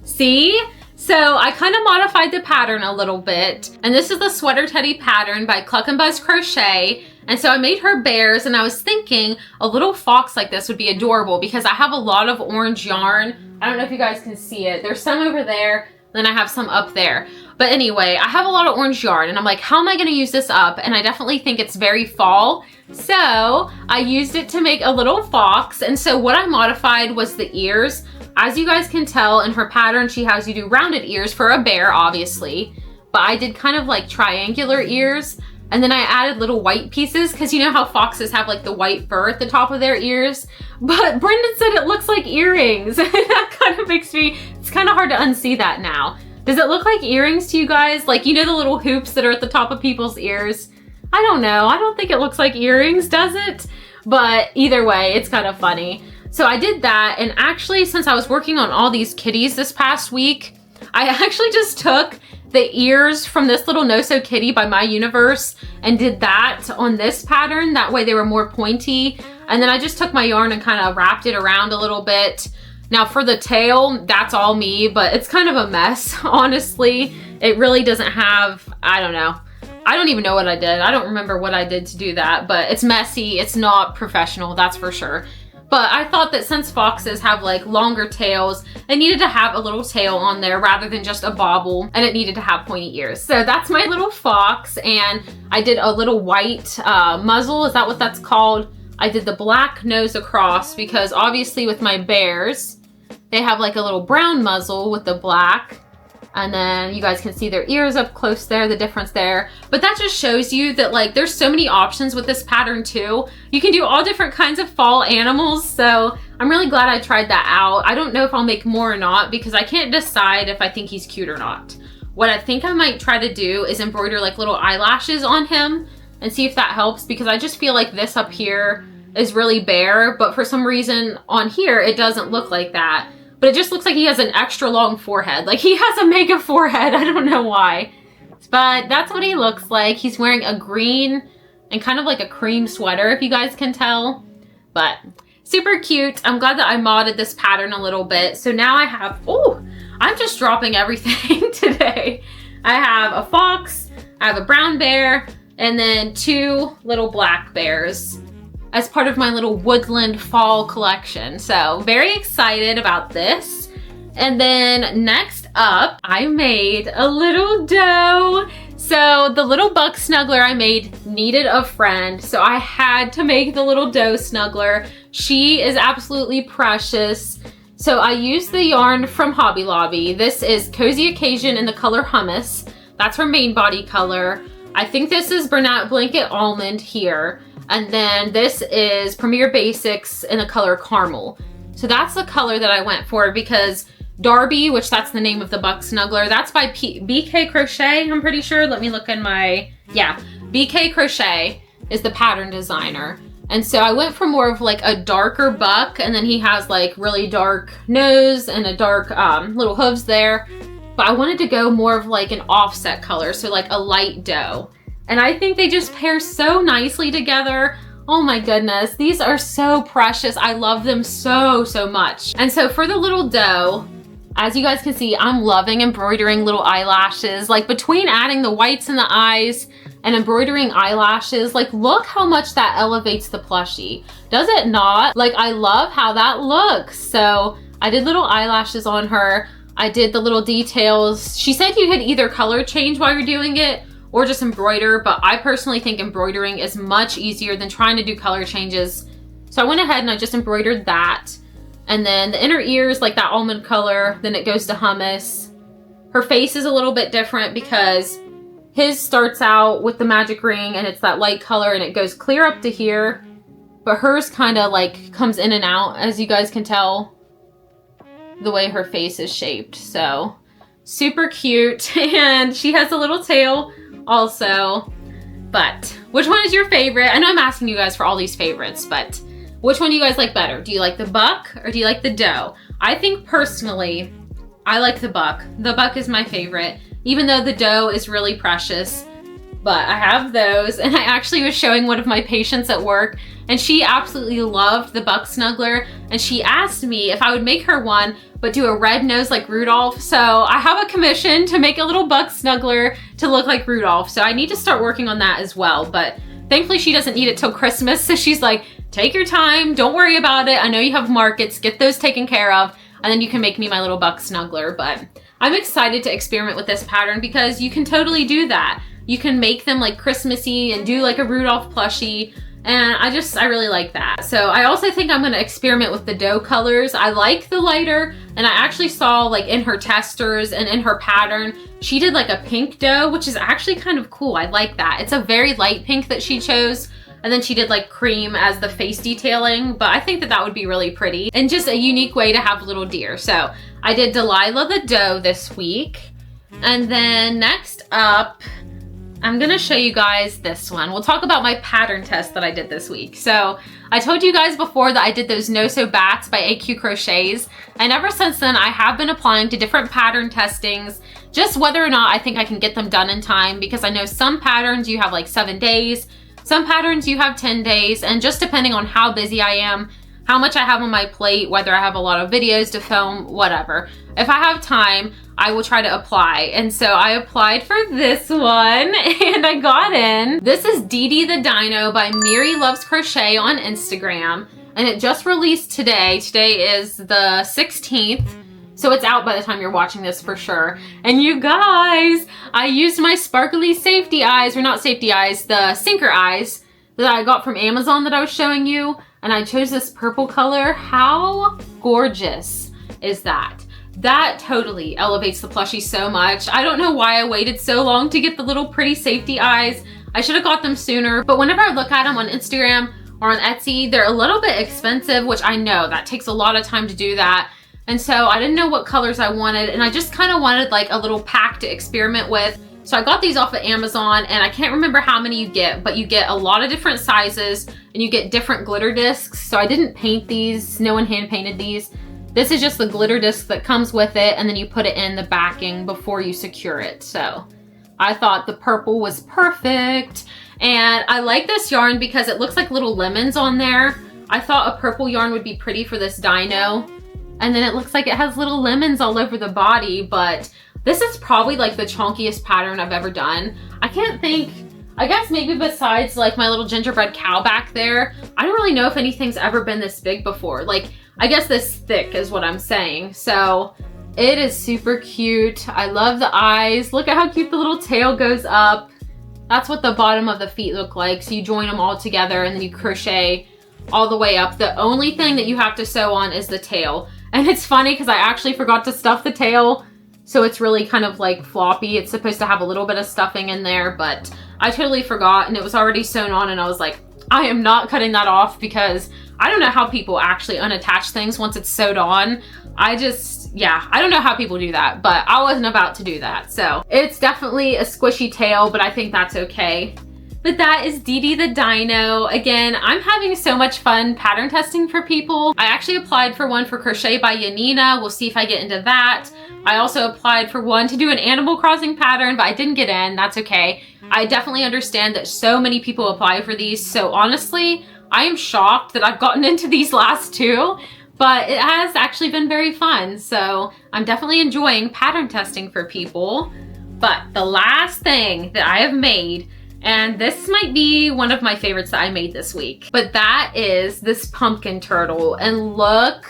See? So I kind of modified the pattern a little bit, and this is the Sweater Teddy pattern by Cluck and Buzz Crochet. And so I made her bears, and I was thinking a little fox like this would be adorable because I have a lot of orange yarn. I don't know if you guys can see it. There's some over there, then I have some up there. But anyway, I have a lot of orange yarn, and I'm like, how am I gonna use this up? And I definitely think it's very fall. So I used it to make a little fox. And so what I modified was the ears. As you guys can tell in her pattern, she has you do rounded ears for a bear, obviously. But I did kind of like triangular ears. And then I added little white pieces because you know how foxes have like the white fur at the top of their ears. But Brendan said it looks like earrings. That kind of makes me, it's kind of hard to unsee that now. Does it look like earrings to you guys? Like, you know the little hoops that are at the top of people's ears? I don't know. I don't think it looks like earrings, does it? But either way, it's kind of funny. So I did that, and actually since I was working on all these kitties this past week, I actually just took the ears from this little No Sew Kitty by My Universe and did that on this pattern. That way they were more pointy. And then I just took my yarn and kind of wrapped it around a little bit. Now for the tail, that's all me, but it's kind of a mess, honestly. It really doesn't have, I don't know. I don't even know what I did. I don't remember what I did to do that, but it's messy. It's not professional, that's for sure. But I thought that since foxes have like longer tails, it needed to have a little tail on there rather than just a bobble, and it needed to have pointy ears. So that's my little fox, and I did a little white muzzle. Is that what that's called? I did the black nose across because obviously with my bears, they have like a little brown muzzle with the black. And then you guys can see their ears up close there, the difference there. But that just shows you that like there's so many options with this pattern too. You can do all different kinds of fall animals. So I'm really glad I tried that out. I don't know if I'll make more or not because I can't decide if I think he's cute or not. What I think I might try to do is embroider like little eyelashes on him and see if that helps, because I just feel like this up here is really bare, but for some reason on here it doesn't look like that. But it just looks like he has an extra long forehead. Like he has a mega forehead. I don't know why. But that's what he looks like. He's wearing a green and kind of like a cream sweater, if you guys can tell. But super cute. I'm glad that I modded this pattern a little bit. So now I have, oh, I'm just dropping everything today. I have a fox, I have a brown bear, and then 2 little black bears as part of my little woodland fall collection. So very excited about this. And then next up, I made a little doe. So the little buck snuggler I made needed a friend. So I had to make the little doe snuggler. She is absolutely precious. So I used the yarn from Hobby Lobby. This is Cozy Occasion in the color Hummus. That's her main body color. I think this is Bernat Blanket Almond here. And then this is Premier Basics in the color Caramel. So that's the color that I went for because Darby, which that's the name of the buck snuggler, that's by BK Crochet, I'm pretty sure. Let me look in my, yeah, BK Crochet is the pattern designer. And so I went for more of like a darker buck, and then he has like really dark nose and a dark little hooves there. But I wanted to go more of like an offset color, so like a light doe. And I think they just pair so nicely together. Oh my goodness, these are so precious. I love them so, so much. And so for the little doe, as you guys can see, I'm loving embroidering little eyelashes. Like between adding the whites in the eyes and embroidering eyelashes, like look how much that elevates the plushie. Does it not? Like I love how that looks. So I did little eyelashes on her. I did the little details. She said you could either color change while you're doing it or just embroider, but I personally think embroidering is much easier than trying to do color changes. So I went ahead and I just embroidered that. And then the inner ears, like that almond color, then it goes to hummus. Her face is a little bit different because his starts out with the magic ring and it's that light color and it goes clear up to here. But hers kind of like comes in and out, as you guys can tell, the way her face is shaped. So super cute. And she has a little tail also. But which one is your favorite? I know I'm asking you guys for all these favorites, but which one do you guys like better? Do you like the buck or do you like the doe? I think personally, I like the buck. The buck is my favorite, even though the doe is really precious. But I have those, and I actually was showing one of my patients at work, and she absolutely loved the buck snuggler, and she asked me if I would make her one, but do a red nose like Rudolph. So I have a commission to make a little buck snuggler to look like Rudolph, so I need to start working on that as well. But thankfully she doesn't need it till Christmas, so she's like, take your time, don't worry about it. I know you have markets, get those taken care of, and then you can make me my little buck snuggler. But I'm excited to experiment with this pattern because you can totally do that. You can make them like Christmassy and do like a Rudolph plushie. And I really like that. So I also think I'm gonna experiment with the doe colors. I like the lighter, and I actually saw like in her testers and in her pattern, she did like a pink doe, which is actually kind of cool. I like that. It's a very light pink that she chose. And then she did like cream as the face detailing, but I think that that would be really pretty and just a unique way to have little deer. So I did Delilah the doe this week. And then next up, I'm gonna show you guys this one. We'll talk about my pattern test that I did this week. So I told you guys before that I did those No Sew Bats by AQ Crochets. And ever since then, I have been applying to different pattern testings, just whether or not I think I can get them done in time, because I know some patterns you have like 7 days, some patterns you have 10 days, and just depending on how busy I am, how much I have on my plate, whether I have a lot of videos to film, whatever. If I have time, I will try to apply. And so I applied for this one and I got in. This is Dee Dee the Dino by Miri Loves Crochet on Instagram. And it just released today. Today is the 16th. So it's out by the time you're watching this for sure. And you guys, I used my sparkly safety eyes, or not safety eyes, the sinker eyes that I got from Amazon that I was showing you. And I chose this purple color. How gorgeous is that? That totally elevates the plushie so much. I don't know why I waited so long to get the little pretty safety eyes. I should have got them sooner, but whenever I look at them on Instagram or on Etsy, they're a little bit expensive, which I know that takes a lot of time to do that. And so I didn't know what colors I wanted, and I just kind of wanted like a little pack to experiment with. So I got these off of Amazon, and I can't remember how many you get, but you get a lot of different sizes and you get different glitter discs. So I didn't paint these, no one hand painted these. This is just the glitter disc that comes with it, and then you put it in the backing before you secure it. So I thought the purple was perfect. And I like this yarn because it looks like little lemons on there. I thought a purple yarn would be pretty for this dino. And then it looks like it has little lemons all over the body, but this is probably like the chunkiest pattern I've ever done. I can't think, I guess maybe besides like my little gingerbread cow back there, I don't really know if anything's ever been this big before. Like, I guess this thick is what I'm saying. So it is super cute. I love the eyes. Look at how cute the little tail goes up. That's what the bottom of the feet look like. So you join them all together and then you crochet all the way up. The only thing that you have to sew on is the tail. And it's funny because I actually forgot to stuff the tail. So it's really kind of like floppy. It's supposed to have a little bit of stuffing in there, but I totally forgot and it was already sewn on, and I was like, I am not cutting that off because I don't know how people actually unattach things once it's sewed on. I don't know how people do that, but I wasn't about to do that. So it's definitely a squishy tail, but I think that's okay. But that is Dee Dee the Dino. Again, I'm having so much fun pattern testing for people. I actually applied for one for Crochet by Yanina. We'll see if I get into that. I also applied for one to do an Animal Crossing pattern, but I didn't get in. That's okay. I definitely understand that so many people apply for these. So honestly, I am shocked that I've gotten into these last two, but it has actually been very fun. So I'm definitely enjoying pattern testing for people. But the last thing that I have made, and this might be one of my favorites that I made this week, but that is this pumpkin turtle. And look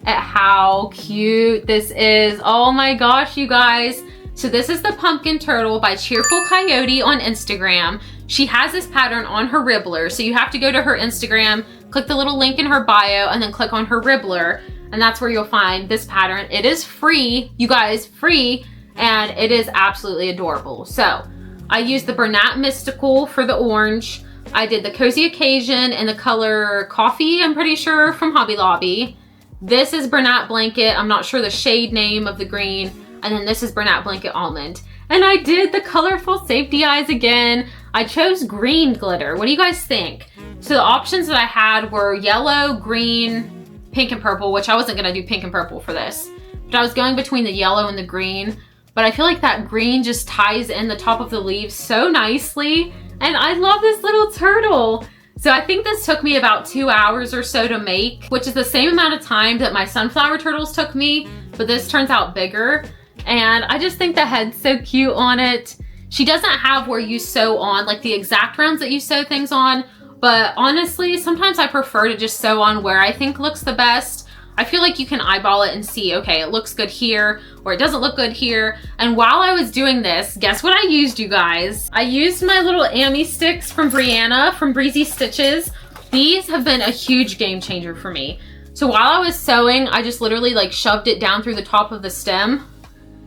at how cute this is. Oh my gosh, you guys. So this is the pumpkin turtle by Cheerful Coyote on Instagram. She has this pattern on her Ribbler. So you have to go to her Instagram, click the little link in her bio, and then click on her Ribbler. And that's where you'll find this pattern. It is free, you guys, free, and it is absolutely adorable. So I used the Bernat Mystical for the orange. I did the Cozy Occasion in the color Coffee, I'm pretty sure, from Hobby Lobby. This is Bernat Blanket. I'm not sure the shade name of the green. And then this is Bernat Blanket Almond. And I did the colorful safety eyes again. I chose green glitter. What do you guys think? So the options that I had were yellow, green, pink, and purple, which I wasn't gonna do pink and purple for this. But I was going between the yellow and the green. But I feel like that green just ties in the top of the leaves so nicely. And I love this little turtle. So I think this took me about 2 hours or so to make, which is the same amount of time that my sunflower turtles took me, but this turns out bigger. And I just think the head's so cute on it. She doesn't have where you sew on, like the exact rounds that you sew things on, but honestly, sometimes I prefer to just sew on where I think looks the best. I feel like you can eyeball it and see, okay, it looks good here, or it doesn't look good here. And while I was doing this, guess what I used, you guys? I used my little Amy sticks from Brianna from Breezy Stitches. These have been a huge game changer for me. So while I was sewing, I just literally like shoved it down through the top of the stem,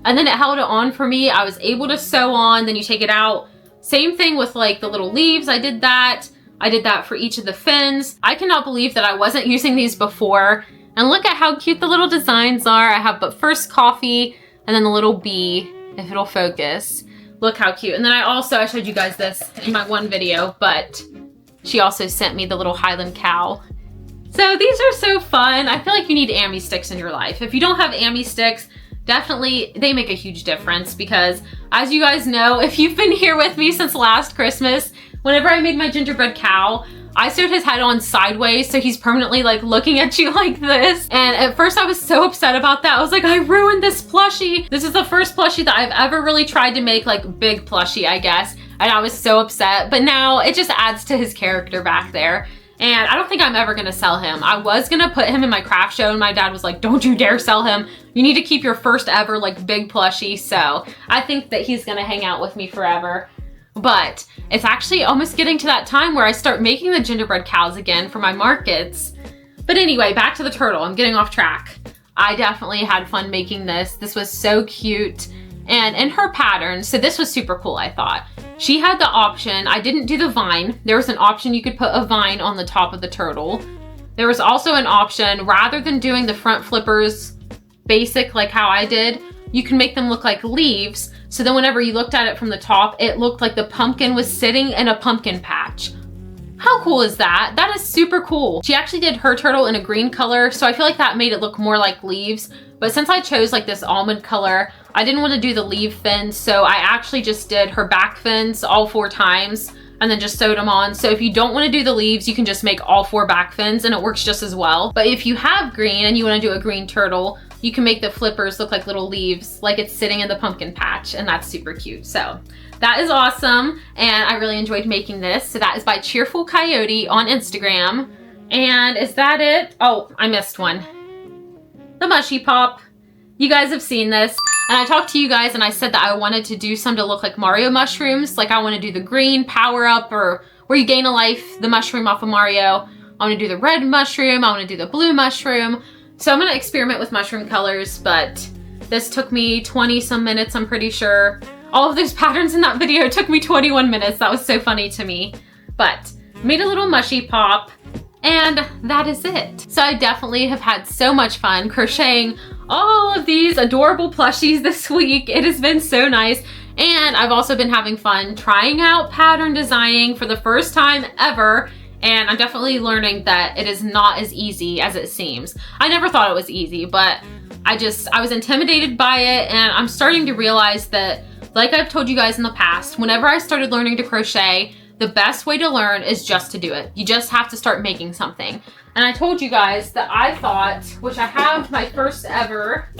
and then it held it on for me. I was able to sew on, then you take it out. Same thing with like the little leaves, I did that. I did that for each of the fins. I cannot believe that I wasn't using these before. And look at how cute the little designs are. I have But First Coffee, and then the little bee, if it'll focus. Look how cute. And then I showed you guys this in my one video, but she also sent me the little Highland cow. So these are so fun. I feel like you need Ami sticks in your life. If you don't have Ami sticks, definitely they make a huge difference because as you guys know, if you've been here with me since last Christmas, whenever I made my gingerbread cow, I sewed his head on sideways so he's permanently like looking at you like this. And at first I was so upset about that. I was like, I ruined this plushie. This is the first plushie that I've ever really tried to make like big plushie, I guess. And I was so upset, but now it just adds to his character back there. And I don't think I'm ever gonna sell him. I was gonna put him in my craft show and my dad was like, don't you dare sell him. You need to keep your first ever like big plushie. So I think that he's gonna hang out with me forever. But it's actually almost getting to that time where I start making the gingerbread cows again for my markets. But anyway, back to the turtle. I'm getting off track. I definitely had fun making this. This was so cute. And in her pattern, so this was super cool, I thought. She had the option, I didn't do the vine. There was an option you could put a vine on the top of the turtle. There was also an option, rather than doing the front flippers basic like how I did, you can make them look like leaves. So then whenever you looked at it from the top, it looked like the pumpkin was sitting in a pumpkin patch. How cool is that? That is super cool. She actually did her turtle in a green color, so I feel like that made it look more like leaves. But since I chose like this almond color, I didn't want to do the leaf fins, so I actually just did her back fins all 4 times and then just sewed them on. So if you don't want to do the leaves, you can just make all 4 back fins and it works just as well. But if you have green and you want to do a green turtle, you can make the flippers look like little leaves, like it's sitting in the pumpkin patch, and that's super cute. So that is awesome, and I really enjoyed making this. So that is by Cheerful Coyote on Instagram. And is that it? Oh, I missed one. The Mushy Pop. You guys have seen this, and I talked to you guys and I said that I wanted to do some to look like Mario mushrooms. Like I want to do the green power up, or where you gain a life, the mushroom off of Mario. I want to do the red mushroom. I want to do the blue mushroom. So I'm going to experiment with mushroom colors, but this took me 20 some minutes, I'm pretty sure. All of those patterns in that video took me 21 minutes. That was so funny to me. But made a little mushy pop, and that is it. So I definitely have had so much fun crocheting all of these adorable plushies this week. It has been so nice. And I've also been having fun trying out pattern designing for the first time ever. And I'm definitely learning that it is not as easy as it seems. I never thought it was easy, but I was intimidated by it, and I'm starting to realize that, like I've told you guys in the past, whenever I started learning to crochet, the best way to learn is just to do it. You just have to start making something. And I told you guys that I thought, which I have my first ever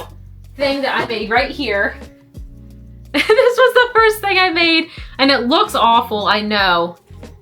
thing that I made right here. This was the first thing I made, and it looks awful, I know.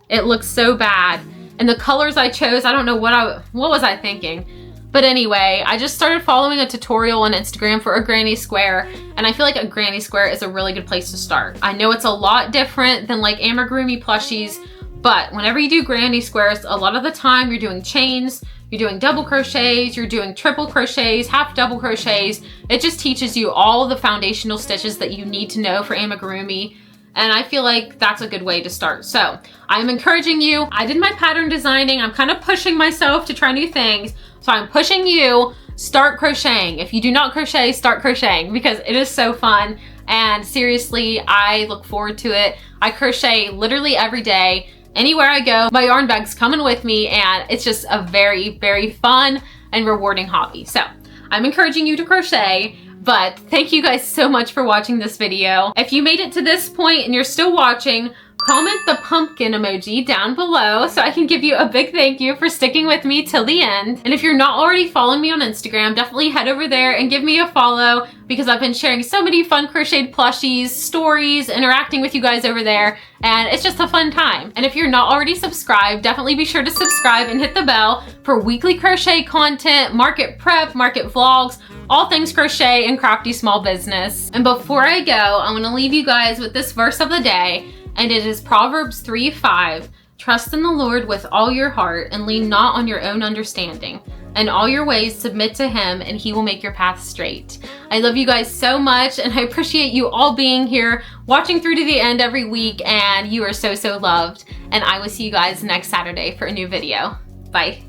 It looks so bad. And the colors I chose, I don't know what was I thinking. But anyway, I just started following a tutorial on Instagram for a granny square, and I feel like a granny square is a really good place to start. I know it's a lot different than like amigurumi plushies, but whenever you do granny squares, a lot of the time you're doing chains, you're doing double crochets, you're doing triple crochets, half double crochets. It just teaches you all the foundational stitches that you need to know for amigurumi. And I feel like that's a good way to start. So I'm encouraging you. I did my pattern designing. I'm kind of pushing myself to try new things. So I'm pushing you, start crocheting. If you do not crochet, start crocheting because it is so fun. And seriously, I look forward to it. I crochet literally every day. Anywhere I go, my yarn bag's coming with me, and it's just a very, very fun and rewarding hobby. So I'm encouraging you to crochet. But thank you guys so much for watching this video. If you made it to this point and you're still watching, comment the pumpkin emoji down below so I can give you a big thank you for sticking with me till the end. And if you're not already following me on Instagram, definitely head over there and give me a follow because I've been sharing so many fun crocheted plushies, stories, interacting with you guys over there, and it's just a fun time. And if you're not already subscribed, definitely be sure to subscribe and hit the bell for weekly crochet content, market prep, market vlogs, all things crochet and crafty small business. And before I go, I want to leave you guys with this verse of the day, and it is Proverbs 3:5. Trust in the Lord with all your heart and lean not on your own understanding. In all your ways submit to him and he will make your path straight. I love you guys so much, and I appreciate you all being here, watching through to the end every week, and you are so, so loved. And I will see you guys next Saturday for a new video. Bye.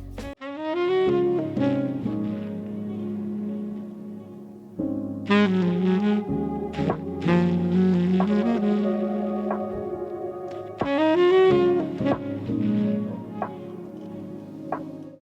Mm-hmm.